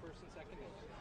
First and second inches.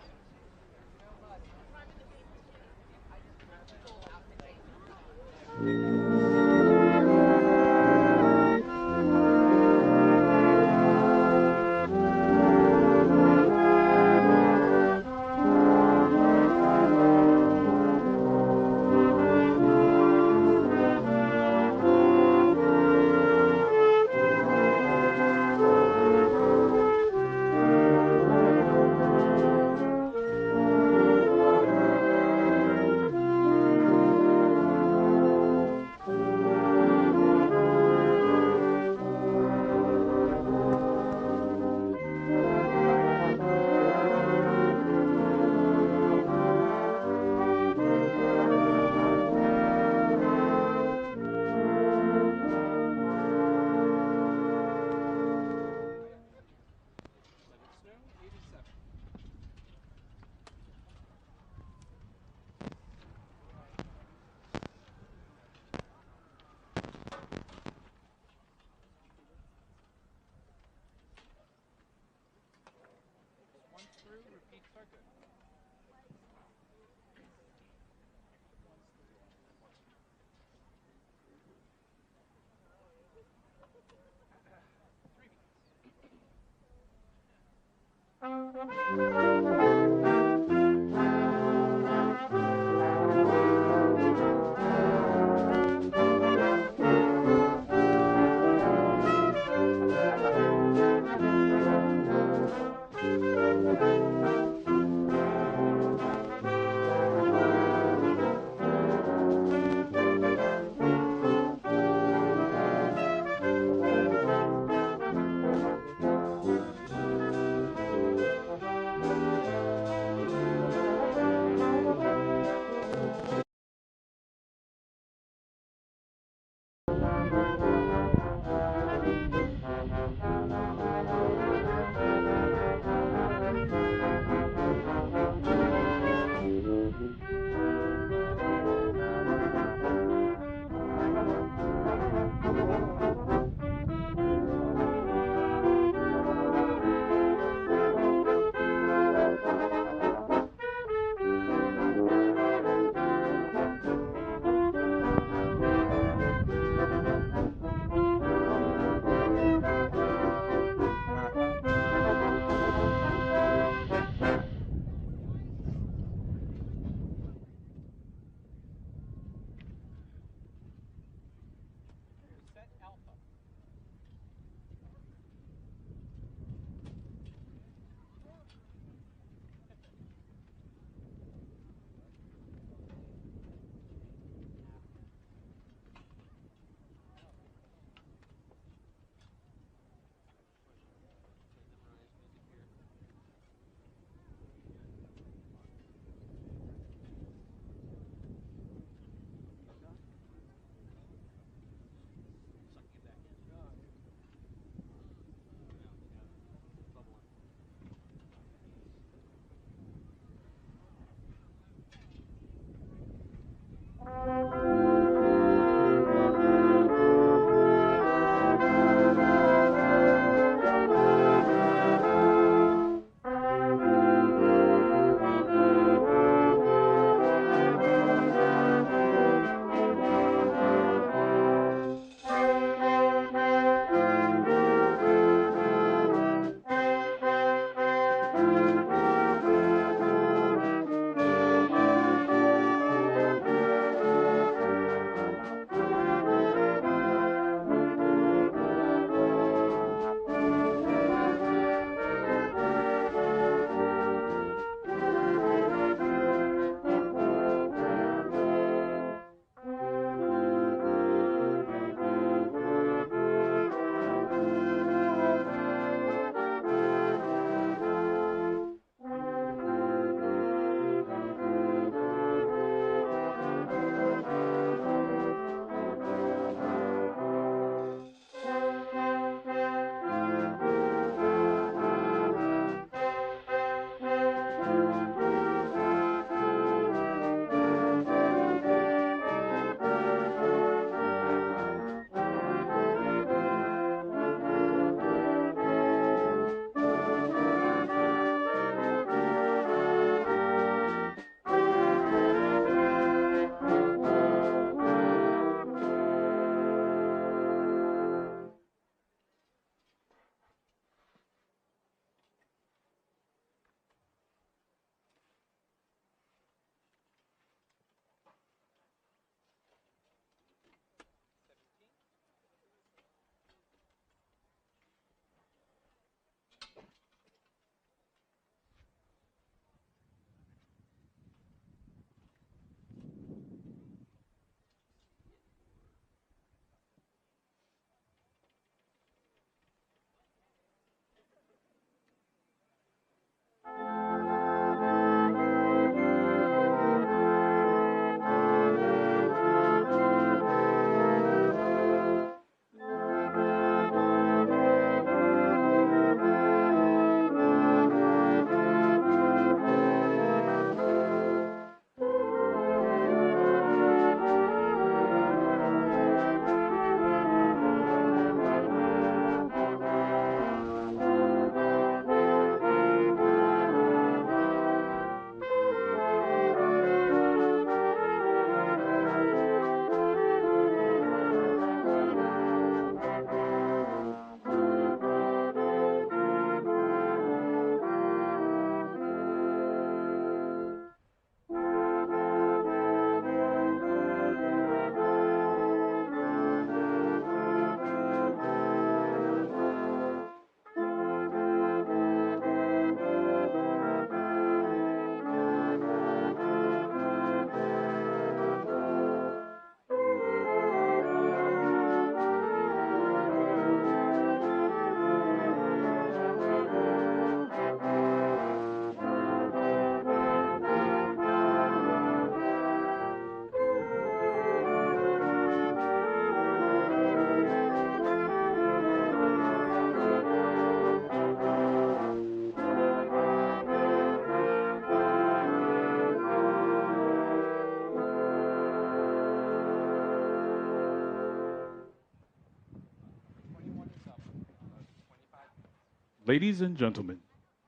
Ladies and gentlemen,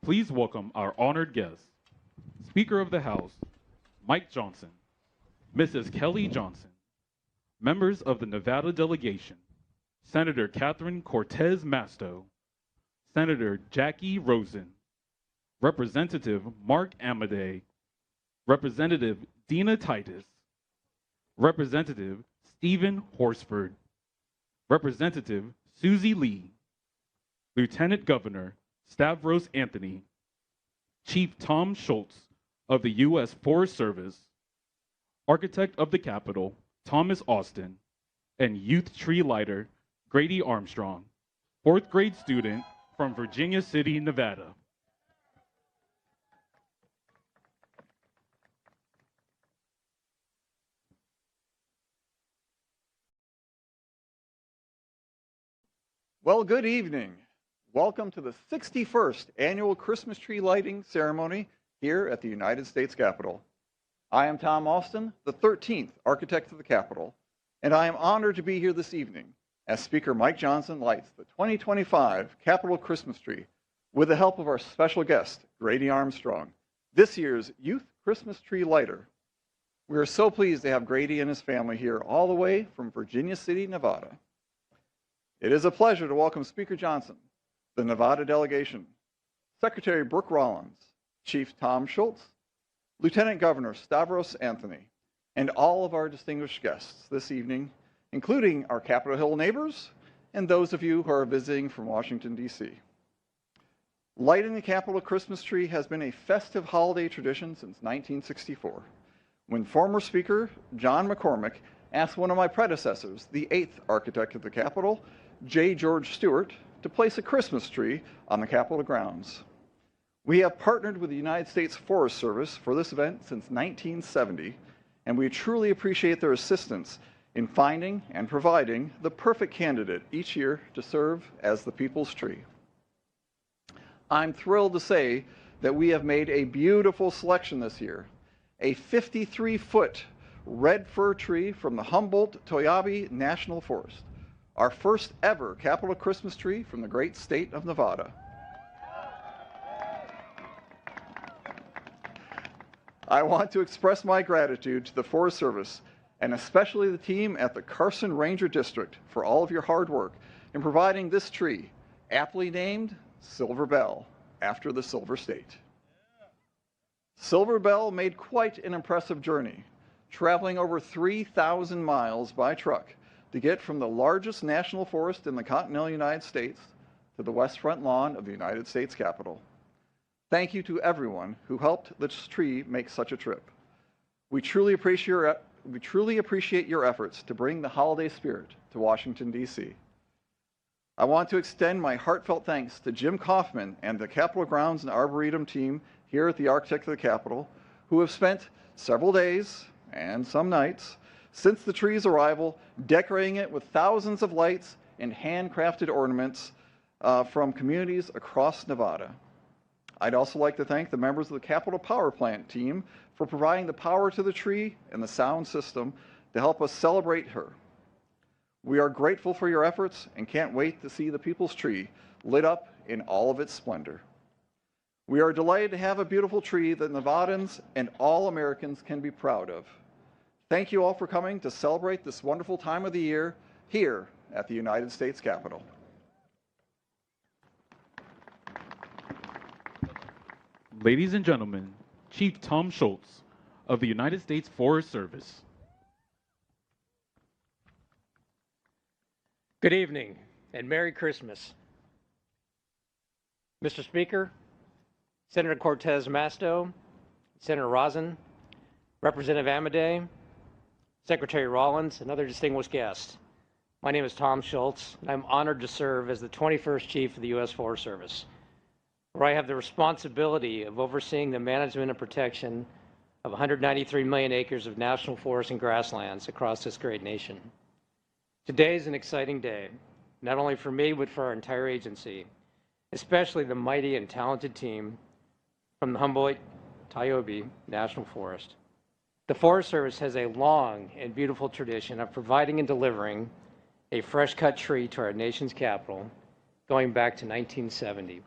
please welcome our honored guest, Speaker of the House, Mike Johnson, Mrs. Kelly Johnson, members of the Nevada delegation, Senator Catherine Cortez Masto, Senator Jackie Rosen, Representative Mark Amadei, Representative Dina Titus, Representative Stephen Horsford, Representative Susie Lee, Lieutenant Governor Stavros Anthony, Chief Tom Schultz of the U.S. Forest Service, Architect of the Capitol Thomas Austin, and Youth Tree Lighter Grady Armstrong, 4th grade student from Virginia City, Nevada. Well, good evening. Welcome to the 61st annual Christmas tree lighting ceremony here at the United States Capitol. I am Tom Austin, the 13th architect of the Capitol, and I am honored to be here this evening as Speaker Mike Johnson lights the 2025 Capitol Christmas tree with the help of our special guest, Grady Armstrong, this year's Youth Christmas Tree Lighter. We are so pleased to have Grady and his family here all the way from Virginia City, Nevada. It is a pleasure to welcome Speaker Johnson, the Nevada delegation, Secretary Brooke Rollins, Chief Tom Schultz, Lieutenant Governor Stavros Anthony, and all of our distinguished guests this evening, including our Capitol Hill neighbors and those of you who are visiting from Washington, D.C. Lighting the Capitol Christmas tree has been a festive holiday tradition since 1964, when former Speaker John McCormick asked one of my predecessors, the 8th architect of the Capitol, J. George Stewart, to place a Christmas tree on the Capitol grounds. We have partnered with the United States Forest Service for this event since 1970, and we truly appreciate their assistance in finding and providing the perfect candidate each year to serve as the people's tree. I'm thrilled to say that we have made a beautiful selection this year, a 53-foot red fir tree from the Humboldt-Toyabe National Forest, our first ever Capitol Christmas tree from the great state of Nevada. I want to express my gratitude to the Forest Service and especially the team at the Carson Ranger District for all of your hard work in providing this tree, aptly named Silver Bell, after the Silver State. Silver Bell made quite an impressive journey, traveling over 3,000 miles by truck to get from the largest national forest in the continental United States to the west front lawn of the United States Capitol. Thank you to everyone who helped this tree make such a trip. We truly appreciate your efforts to bring the holiday spirit to Washington, D.C. I want to extend my heartfelt thanks to Jim Kaufman and the Capitol Grounds and Arboretum team here at the Architect of the Capitol, who have spent several days and some nights since the tree's arrival, decorating it with thousands of lights and handcrafted ornaments from communities across Nevada. I'd also like to thank the members of the Capitol Power Plant team for providing the power to the tree and the sound system to help us celebrate her. We are grateful for your efforts and can't wait to see the People's Tree lit up in all of its splendor. We are delighted to have a beautiful tree that Nevadans and all Americans can be proud of. Thank you all for coming to celebrate this wonderful time of the year here at the United States Capitol. Ladies and gentlemen, Chief Tom Schultz of the United States Forest Service. Good evening and Merry Christmas. Mr. Speaker, Senator Cortez Masto, Senator Rosen, Representative Amadei, Secretary Rollins, and other distinguished guests. My name is Tom Schultz, and I'm honored to serve as the 21st Chief of the U.S. Forest Service, where I have the responsibility of overseeing the management and protection of 193 million acres of national forests and grasslands across this great nation. Today is an exciting day, not only for me, but for our entire agency, especially the mighty and talented team from the Humboldt-Toyabe National Forest. The Forest Service has a long and beautiful tradition of providing and delivering a fresh-cut tree to our nation's capital going back to 1970.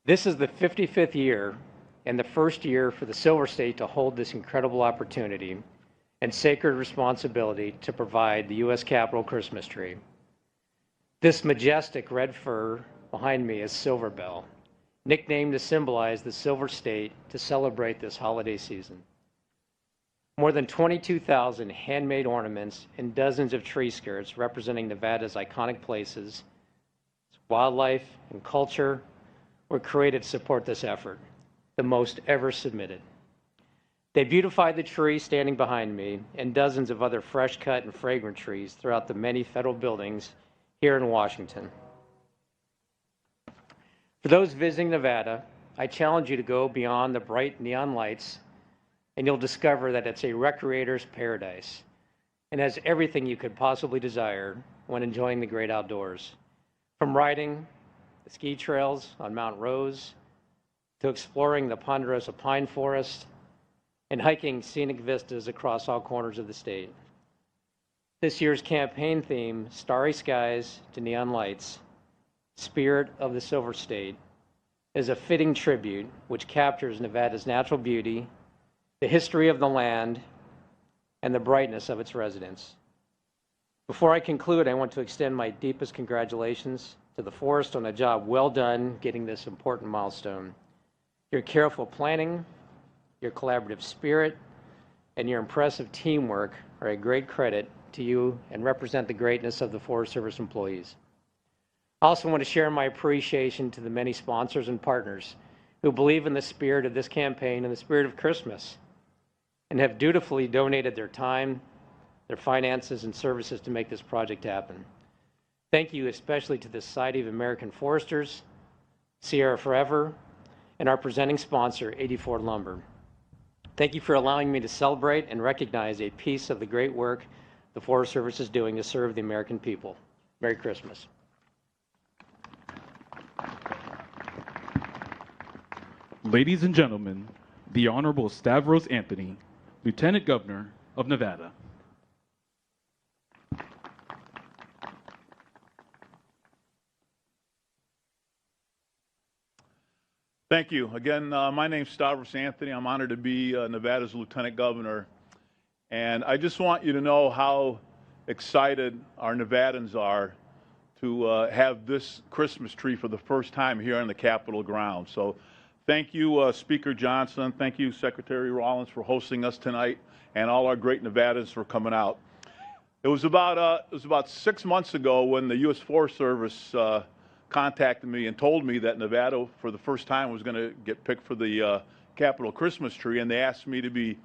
This is the 55th year and the first year for the Silver State to hold this incredible opportunity and sacred responsibility to provide the U.S. Capitol Christmas tree. This majestic red fir behind me is Silver Bell, nicknamed to symbolize the Silver State to celebrate this holiday season. More than 22,000 handmade ornaments and dozens of tree skirts representing Nevada's iconic places, wildlife, and culture were created to support this effort, the most ever submitted. They beautified the tree standing behind me and dozens of other fresh cut and fragrant trees throughout the many federal buildings here in Washington. For those visiting Nevada, I challenge you to go beyond the bright neon lights and you'll discover that it's a recreator's paradise and has everything you could possibly desire when enjoying the great outdoors. From riding the ski trails on Mount Rose to exploring the ponderosa pine forest and hiking scenic vistas across all corners of the state. This year's campaign theme, Starry Skies to Neon Lights, Spirit of the Silver State, is a fitting tribute which captures Nevada's natural beauty, the history of the land, and the brightness of its residents. Before I conclude, I want to extend my deepest congratulations to the Forest on a job well done getting this important milestone. Your careful planning, your collaborative spirit, and your impressive teamwork are a great credit to you and represent the greatness of the Forest Service employees. I also want to share my appreciation to the many sponsors and partners who believe in the spirit of this campaign and the spirit of Christmas and have dutifully donated their time, their finances, and services to make this project happen. Thank you especially to the Society of American Foresters, Sierra Forever, and our presenting sponsor, 84 Lumber. Thank you for allowing me to celebrate and recognize a piece of the great work the Forest Service is doing to serve the American people. Merry Christmas. Ladies and gentlemen, the Honorable Stavros Anthony, Lieutenant Governor of Nevada. Thank you. Again, my name's Stavros Anthony. I'm honored to be Nevada's Lieutenant Governor. And I just want you to know how excited our Nevadans are to have this Christmas tree for the first time here on the Capitol grounds. So thank you, Speaker Johnson. Thank you, Secretary Rollins, for hosting us tonight, and all our great Nevadans for coming out. It was about 6 months ago when the U.S. Forest Service contacted me and told me that Nevada, for the first time, was going to get picked for the Capitol Christmas tree, and they asked me to be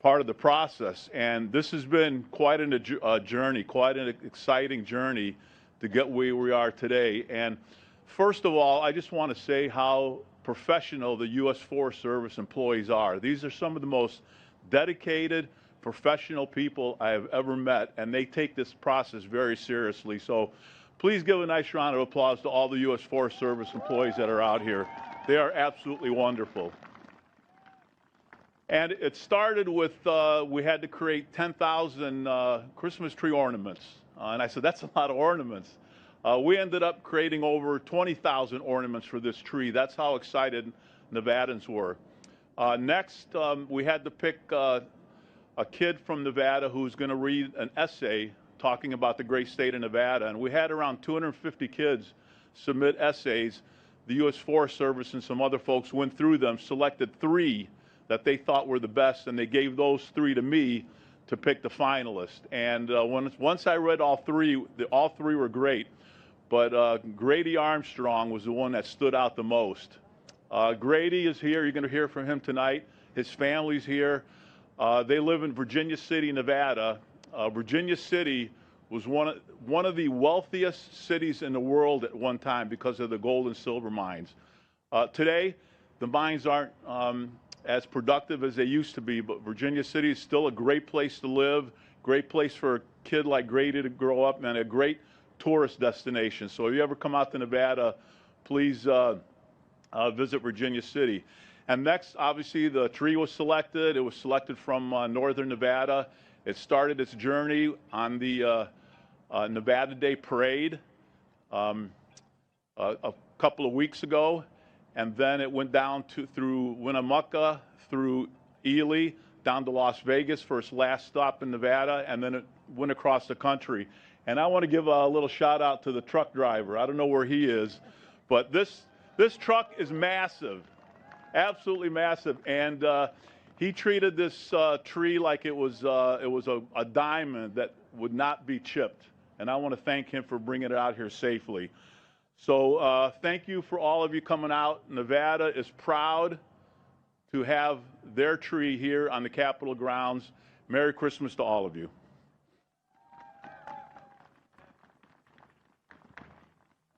part of the process. And this has been quite a journey, quite an exciting journey to get where we are today. And first of all, I just want to say how professional the U.S. Forest Service employees are. These are some of the most dedicated, professional people I have ever met, and they take this process very seriously. So please give a nice round of applause to all the U.S. Forest Service employees that are out here. They are absolutely wonderful. And it started with, we had to create 10,000 Christmas tree ornaments. And I said, that's a lot of ornaments. We ended up creating over 20,000 ornaments for this tree. That's how excited Nevadans were. Next, we had to pick a kid from Nevada who's going to read an essay talking about the great state of Nevada. And we had around 250 kids submit essays. The U.S. Forest Service and some other folks went through them, selected 3 that they thought were the best, and they gave those 3 to me to pick the finalists. And once I read all 3 were great. But Grady Armstrong was the one that stood out the most. Grady is here. You're going to hear from him tonight. His family's here. They live in Virginia City, Nevada. Virginia City was one of the wealthiest cities in the world at one time because of the gold and silver mines. Today, the mines aren't as productive as they used to be, but Virginia City is still a great place to live, great place for a kid like Grady to grow up, and a great tourist destination. So if you ever come out to Nevada, please visit Virginia City. And next, obviously, the tree was selected. It was selected from northern Nevada. It started its journey on the Nevada Day Parade a couple of weeks ago. and then it went down through Winnemucca, through Ely, down to Las Vegas for its last stop in Nevada, and then it went across the country. And I want to give a little shout out to the truck driver. I don't know where he is, but this truck is massive, absolutely massive. And he treated this tree like it was a diamond that would not be chipped. And I want to thank him for bringing it out here safely. So thank you for all of you coming out. Nevada is proud to have their tree here on the Capitol grounds. Merry Christmas to all of you.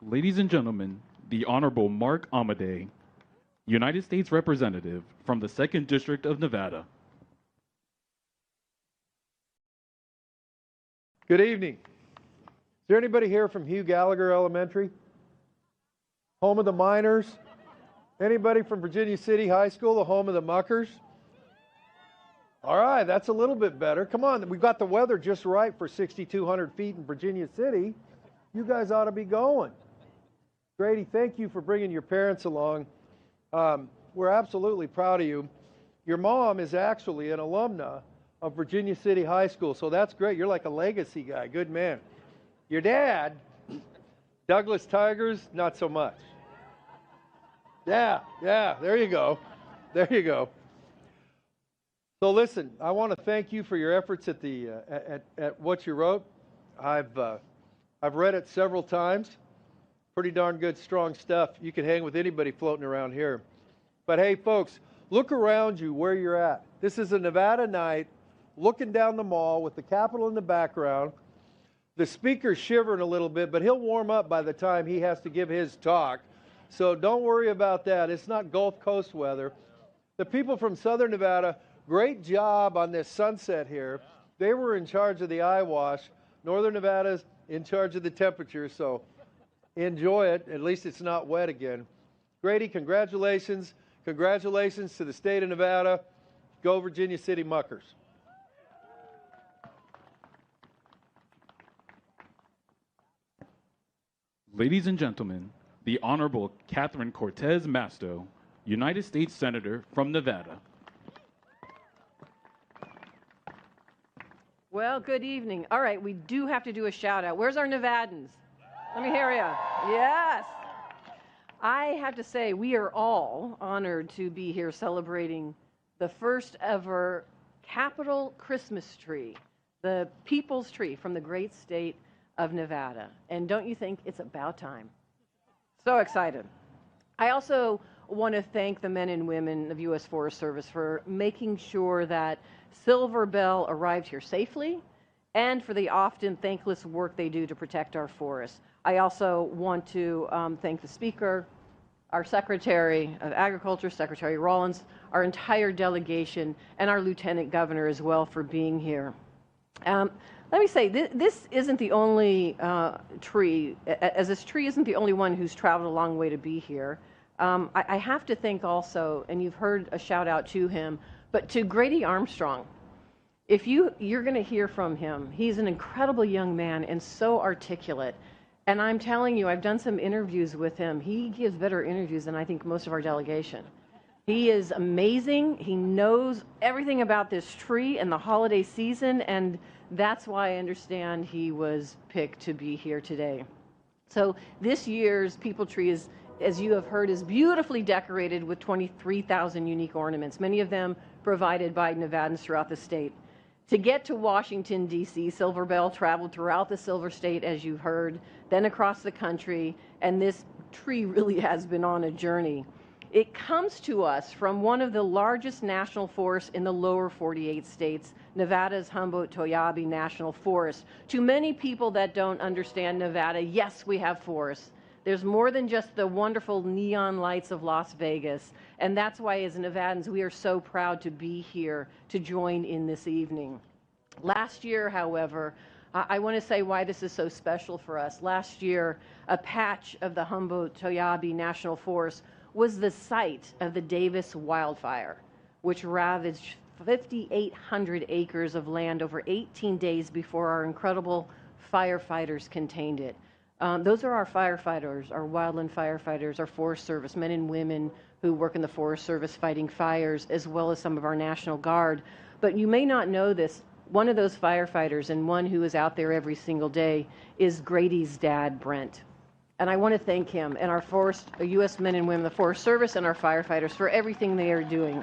Ladies and gentlemen, the Honorable Mark Amadei, United States Representative from the 2nd District of Nevada. Good evening. Is there anybody here from Hugh Gallagher Elementary? Home of the Miners? Anybody from Virginia City High School, the home of the Muckers? All right, that's a little bit better. Come on, we've got the weather just right for 6,200 feet in Virginia City. You guys ought to be going. Grady, thank you for bringing your parents along. We're absolutely proud of you. Your mom is actually an alumna of Virginia City High School, so that's great. You're like a legacy guy. Good man. Your dad, Douglas Tigers, not so much. Yeah, there you go. There you go. So listen, I want to thank you for your efforts at the at what you wrote. I've read it several times. Pretty darn good, strong stuff. You can hang with anybody floating around here. But hey, folks, look around you where you're at. This is a Nevada night, looking down the mall with the Capitol in the background. The speaker's shivering a little bit, but he'll warm up by the time he has to give his talk. So don't worry about that. It's not Gulf Coast weather. The people from Southern Nevada, great job on this sunset here. They were in charge of the eye wash. Northern Nevada's in charge of the temperature, so enjoy it. At least it's not wet again. Grady, congratulations. Congratulations to the state of Nevada. Go Virginia City Muckers. Ladies and gentlemen, the Honorable Catherine Cortez Masto, United States Senator from Nevada. Well, good evening. All right, we do have to do a shout out. Where's our Nevadans? Let me hear you. Yes. I have to say, we are all honored to be here celebrating the first ever Capitol Christmas tree, the people's tree from the great state of Nevada. And don't you think it's about time? So excited. I also want to thank the men and women of U.S. Forest Service for making sure that Silver Bell arrived here safely and for the often thankless work they do to protect our forests. I also want to thank the Speaker, our Secretary of Agriculture, Secretary Rollins, our entire delegation, and our Lieutenant Governor as well for being here. Let me say, this isn't the only tree, as this tree isn't the only one who's traveled a long way to be here. I have to thank also, and you've heard a shout out to him, but to Grady Armstrong. If you're going to hear from him, he's an incredible young man and so articulate. And I'm telling you, I've done some interviews with him. He gives better interviews than I think most of our delegation. He is amazing. He knows everything about this tree and the holiday season, and that's why I understand he was picked to be here today. So this year's People Tree is, as you have heard, is beautifully decorated with 23,000 unique ornaments, many of them provided by Nevadans throughout the state. To get to Washington, D.C., Silver Bell traveled throughout the Silver State, as you've heard, then across the country, and this tree really has been on a journey. It comes to us from one of the largest national forests in the lower 48 states, Nevada's Humboldt-Toyabe National Forest. To many people that don't understand Nevada, yes, we have forests. There's more than just the wonderful neon lights of Las Vegas, and that's why as Nevadans we are so proud to be here to join in this evening. Last year, however, I want to say why this is so special for us. Last year, a patch of the Humboldt-Toyabe National Forest was the site of the Davis wildfire, which ravaged 5,800 acres of land over 18 days before our incredible firefighters contained it. Those are our firefighters, our wildland firefighters, our Forest Service, men and women who work in the Forest Service fighting fires, as well as some of our National Guard. But you may not know this. One of those firefighters, and one who is out there every single day, is Grady's dad, Brent. And I want to thank him and our U.S. men and women, the Forest Service, and our firefighters for everything they are doing.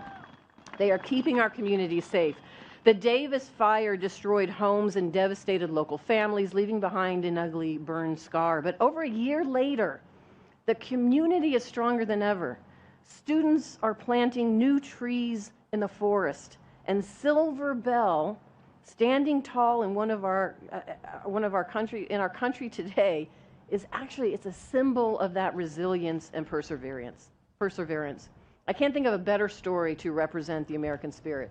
They are keeping our communities safe. The Davis fire destroyed homes and devastated local families, leaving behind an ugly burn scar. But over a year later, the community is stronger than ever. Students are planting new trees in the forest, and Silver Bell, standing tall in one of our country today, is actually, it's a symbol of that resilience and perseverance. I can't think of a better story to represent the American spirit.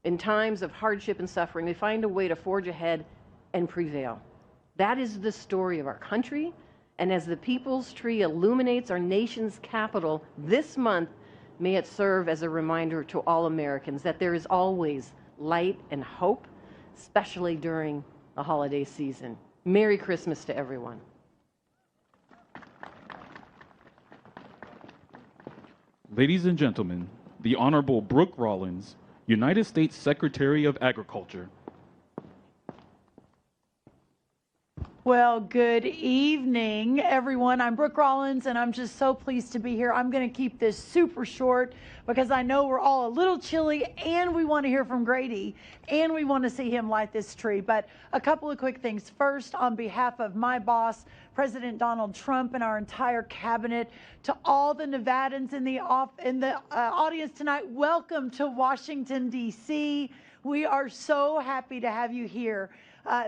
In times of hardship and suffering, they find a way to forge ahead and prevail. That is the story of our country, and as the People's Tree illuminates our nation's capital this month, may it serve as a reminder to all Americans that there is always light and hope, especially during the holiday season. Merry Christmas to everyone. Ladies and gentlemen, the Honorable Brooke Rollins, United States Secretary of Agriculture. Well, good evening, everyone. I'm Brooke Rollins, and I'm just so pleased to be here. I'm going to keep this super short because I know we're all a little chilly, and we want to hear from Grady, and we want to see him light this tree. But a couple of quick things. First, on behalf of my boss, President Donald Trump, and our entire cabinet, to all the Nevadans in the audience tonight, welcome to Washington, D.C. We are so happy to have you here.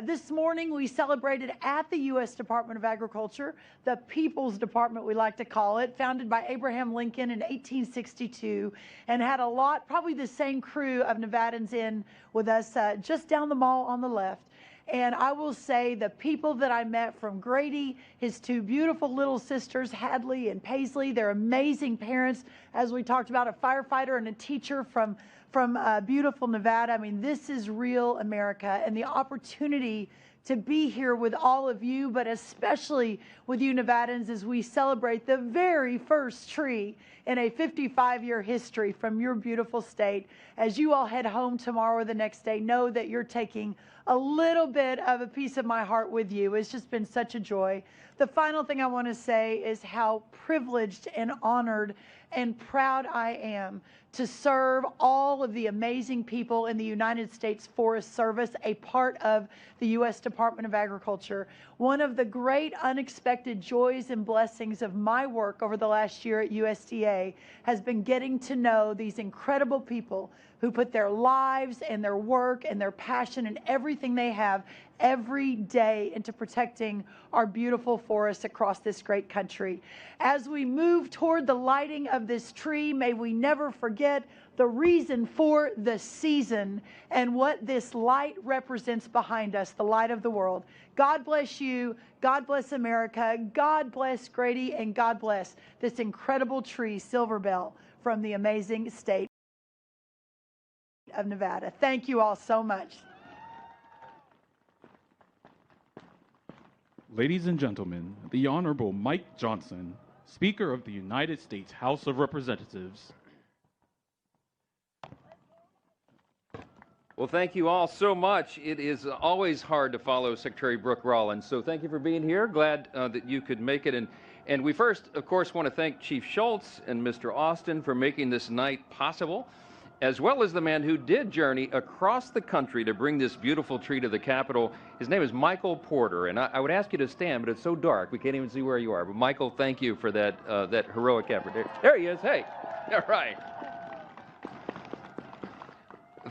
This morning, we celebrated at the U.S. Department of Agriculture, the People's Department, we like to call it, founded by Abraham Lincoln in 1862, and had a lot, probably the same crew of Nevadans in with us just down the mall on the left. And I will say the people that I met, from Grady, his two beautiful little sisters, Hadley and Paisley, they're amazing parents, as we talked about, a firefighter and a teacher from beautiful Nevada. I mean, this is real America, and the opportunity to be here with all of you, but especially with you Nevadans, as we celebrate the very first tree in a 55-year history from your beautiful state. As you all head home tomorrow or the next day, know that you're taking a little bit of a piece of my heart with you. It's just been such a joy. The final thing I want to say is how privileged and honored and proud I am to serve all of the amazing people in the United States Forest Service, a part of the U.S. Department of Agriculture. One of the great unexpected joys and blessings of my work over the last year at USDA has been getting to know these incredible people who put their lives and their work and their passion and everything they have every day into protecting our beautiful forests across this great country. As we move toward the lighting of this tree, may we never forget the reason for the season and what this light represents behind us, the light of the world. God bless you. God bless America. God bless Grady, and God bless this incredible tree, Silver Bell, from the amazing state of Nevada. Thank you all so much. Ladies and gentlemen, the Honorable Mike Johnson, Speaker of the United States House of Representatives. Well, thank you all so much. It is always hard to follow Secretary Brooke Rollins, so thank you for being here. Glad that you could make it. And we first, of course, want to thank Chief Schultz and Mr. Austin for making this night possible, as well as the man who did journey across the country to bring this beautiful tree to the Capitol. His name is Michael Porter, and I would ask you to stand, but it's so dark we can't even see where you are. But Michael, thank you for that heroic effort. There he is. Hey, all right.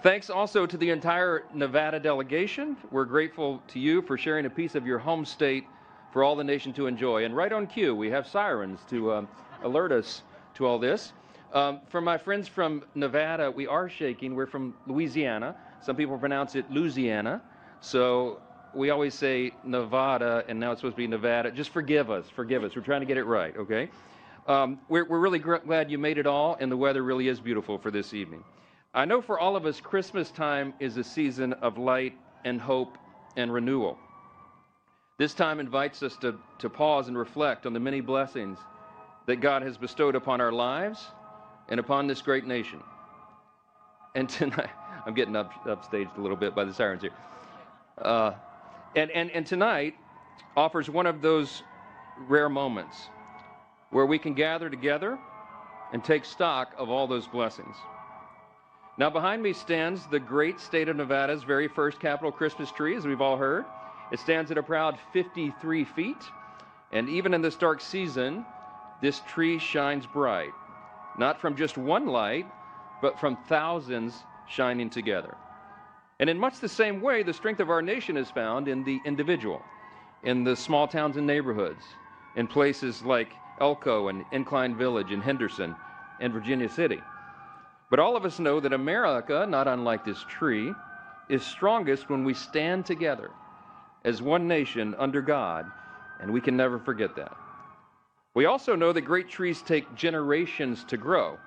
Thanks also to the entire Nevada delegation. We're grateful to you for sharing a piece of your home state for all the nation to enjoy. And right on cue, we have sirens to alert us to all this. For my friends from Nevada, we are shaking. We're from Louisiana. Some people pronounce it Louisiana. So we always say Nevada, and now it's supposed to be Nevada. Just forgive us. Forgive us. We're trying to get it right, okay? We're really glad you made it all, and the weather really is beautiful for this evening. I know for all of us, Christmas time is a season of light and hope and renewal. This time invites us to pause and reflect on the many blessings that God has bestowed upon our lives and upon this great nation. And tonight, I'm getting upstaged a little bit by the sirens here. And tonight offers one of those rare moments where we can gather together and take stock of all those blessings. Now, behind me stands the great state of Nevada's very first Capitol Christmas tree, as we've all heard. It stands at a proud 53 feet, and even in this dark season, this tree shines bright, not from just one light, but from thousands shining together. And in much the same way, the strength of our nation is found in the individual, in the small towns and neighborhoods, in places like Elko and Incline Village and Henderson and Virginia City. But all of us know that America, not unlike this tree, is strongest when we stand together as one nation under God, and we can never forget that. We also know that great trees take generations to grow.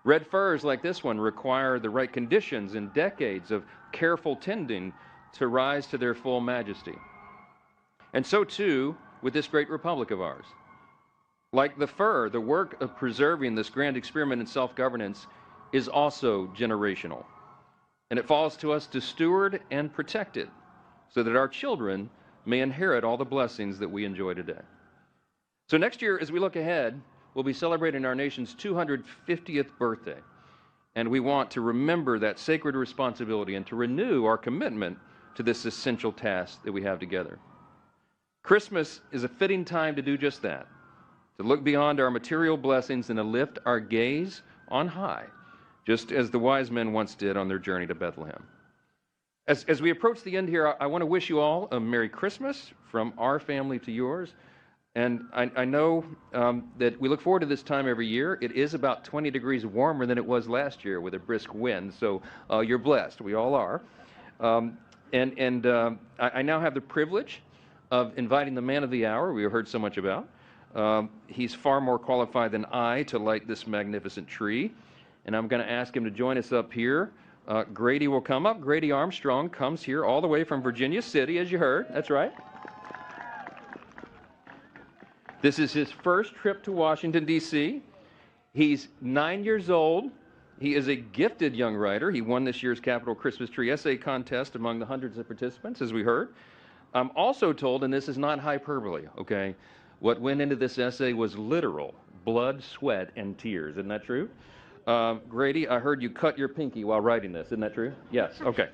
Red firs like this one require the right conditions and decades of careful tending to rise to their full majesty. And so too with this great republic of ours. Like the fir, the work of preserving this grand experiment in self-governance is also generational. And it falls to us to steward and protect it so that our children may inherit all the blessings that we enjoy today. So next year, as we look ahead, we'll be celebrating our nation's 250th birthday. And we want to remember that sacred responsibility and to renew our commitment to this essential task that we have together. Christmas is a fitting time to do just that, to look beyond our material blessings and to lift our gaze on high, just as the wise men once did on their journey to Bethlehem. As we approach the end here, I want to wish you all a Merry Christmas from our family to yours. And I know that we look forward to this time every year. It is about 20 degrees warmer than it was last year with a brisk wind, so you're blessed. We all are. I now have the privilege of inviting the man of the hour we have heard so much about. He's far more qualified than I to light this magnificent tree, and I'm going to ask him to join us up here. Grady will come up. Grady Armstrong comes here all the way from Virginia City, as you heard. That's right. This is his first trip to Washington, D.C. He's 9 years old. He is a gifted young writer. He won this year's Capitol Christmas Tree Essay Contest among the hundreds of participants, as we heard. I'm also told, and this is not hyperbole, okay, what went into this essay was literal blood, sweat, and tears. Isn't that true? Grady, I heard you cut your pinky while writing this. Isn't that true? Yes. Okay.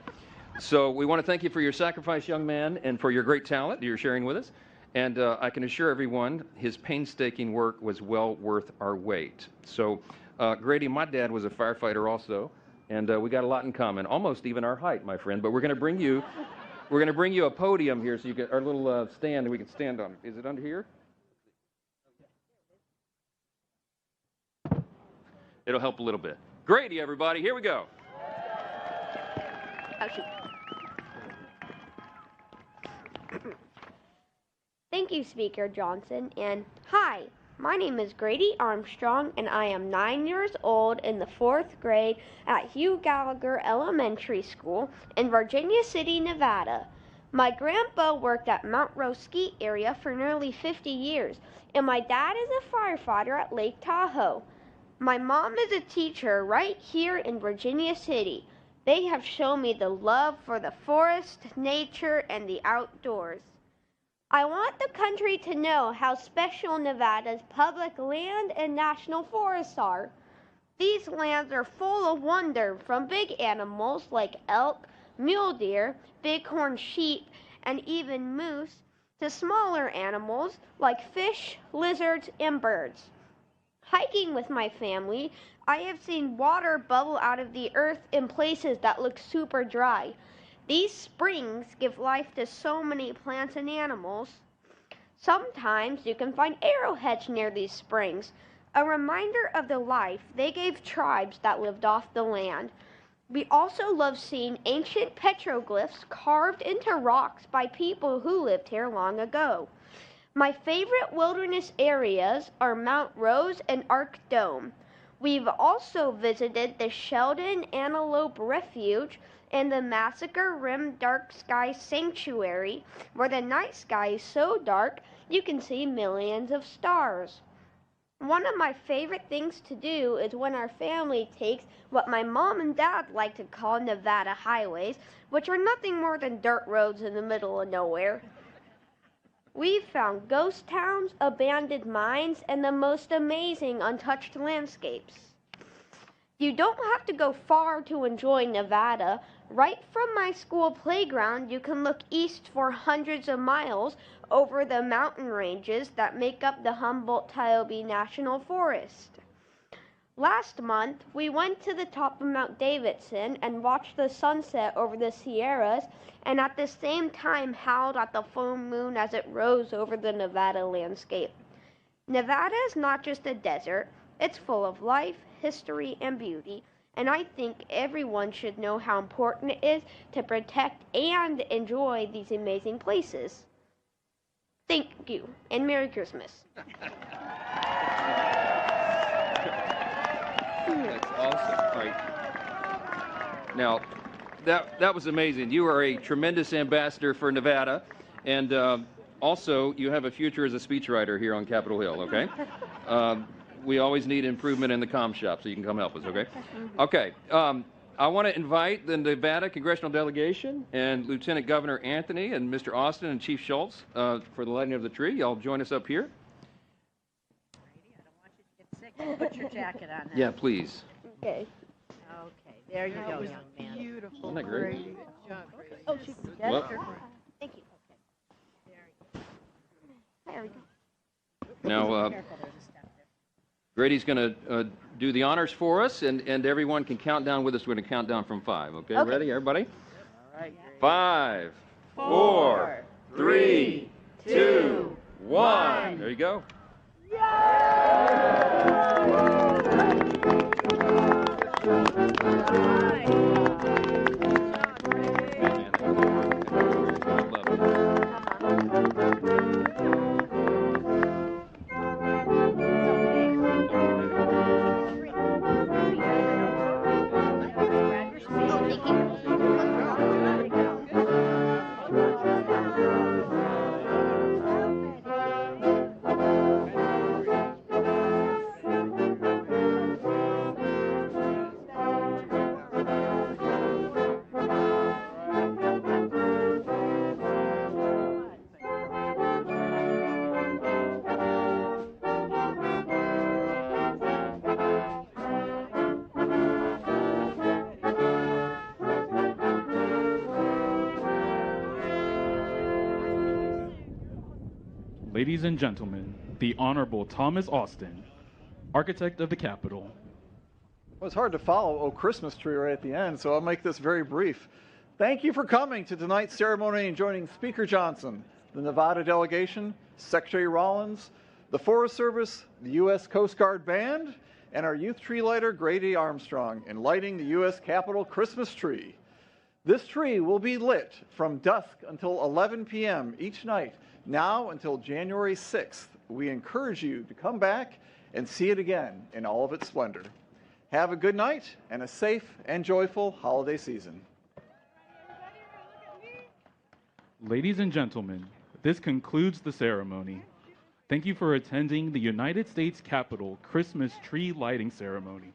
So we want to thank you for your sacrifice, young man, and for your great talent that you're sharing with us. And I can assure everyone his painstaking work was well worth our wait. So, Grady, my dad was a firefighter also, and we got a lot in common, almost even our height, my friend. But we're going to bring you a podium here, so you get our little stand that we can stand on. Is it under here? It'll help a little bit. Grady, everybody, here we go. Thank you, Speaker Johnson, and hi, my name is Grady Armstrong, and I am 9 years old in the 4th grade at Hugh Gallagher Elementary School in Virginia City, Nevada. My grandpa worked at Mount Rose Ski Area for nearly 50 years, and my dad is a firefighter at Lake Tahoe. My mom is a teacher right here in Virginia City. They have shown me the love for the forest, nature, and the outdoors. I want the country to know how special Nevada's public land and national forests are. These lands are full of wonder, from big animals like elk, mule deer, bighorn sheep, and even moose, to smaller animals like fish, lizards, and birds. Hiking with my family, I have seen water bubble out of the earth in places that look super dry. These springs give life to so many plants and animals. Sometimes you can find arrowheads near these springs, a reminder of the life they gave tribes that lived off the land. We also love seeing ancient petroglyphs carved into rocks by people who lived here long ago. My favorite wilderness areas are Mount Rose and Arc Dome. We've also visited the Sheldon Antelope Refuge in the Massacre Rim Dark Sky Sanctuary, where the night sky is so dark you can see millions of stars. One of my favorite things to do is when our family takes what my mom and dad like to call Nevada highways, which are nothing more than dirt roads in the middle of nowhere. We've found ghost towns, abandoned mines, and the most amazing untouched landscapes. You don't have to go far to enjoy Nevada. Right from my school playground, you can look east for hundreds of miles over the mountain ranges that make up the Humboldt-Tiobe National Forest. Last month, we went to the top of Mount Davidson and watched the sunset over the Sierras, and at the same time howled at the full moon as it rose over the Nevada landscape. Nevada is not just a desert, it's full of life, history, and beauty, and I think everyone should know how important it is to protect and enjoy these amazing places. Thank you, and Merry Christmas. That's awesome. All right. Now, that was amazing. You are a tremendous ambassador for Nevada, and also you have a future as a speechwriter here on Capitol Hill, okay? We always need improvement in the comm shop, so you can come help us, okay? Okay. I want to invite the Nevada congressional delegation and Lieutenant Governor Anthony and Mr. Austin and Chief Schultz for the lighting of the tree. Y'all join us up here. I don't want you to get sick. Put your jacket on now. Yeah, please. Okay. Okay, there you go, young man. Beautiful. Isn't that great? Good job, Grace. Oh, she's Well, Thank you. There we go. now, Careful, there's a step there. Grady's going to do the honors for us, and everyone can count down with us. We're going to count down from 5. Okay, Okay. ready, everybody? All right. 5, 4, 3, 2, 1. There you go. Ladies and gentlemen, the Honorable Thomas Austin, Architect of the Capitol. Well, it's hard to follow "Oh Christmas Tree" right at the end, so I'll make this very brief. Thank you for coming to tonight's ceremony and joining Speaker Johnson, the Nevada delegation, Secretary Rollins, the Forest Service, the U.S. Coast Guard Band, and our youth tree lighter, Grady Armstrong, in lighting the U.S. Capitol Christmas tree. This tree will be lit from dusk until 11 p.m. each night, now until January 6th. We encourage you to come back and see it again in all of its splendor. Have a good night and a safe and joyful holiday season. Ladies and gentlemen, this concludes the ceremony. Thank you for attending the United States Capitol Christmas tree lighting ceremony.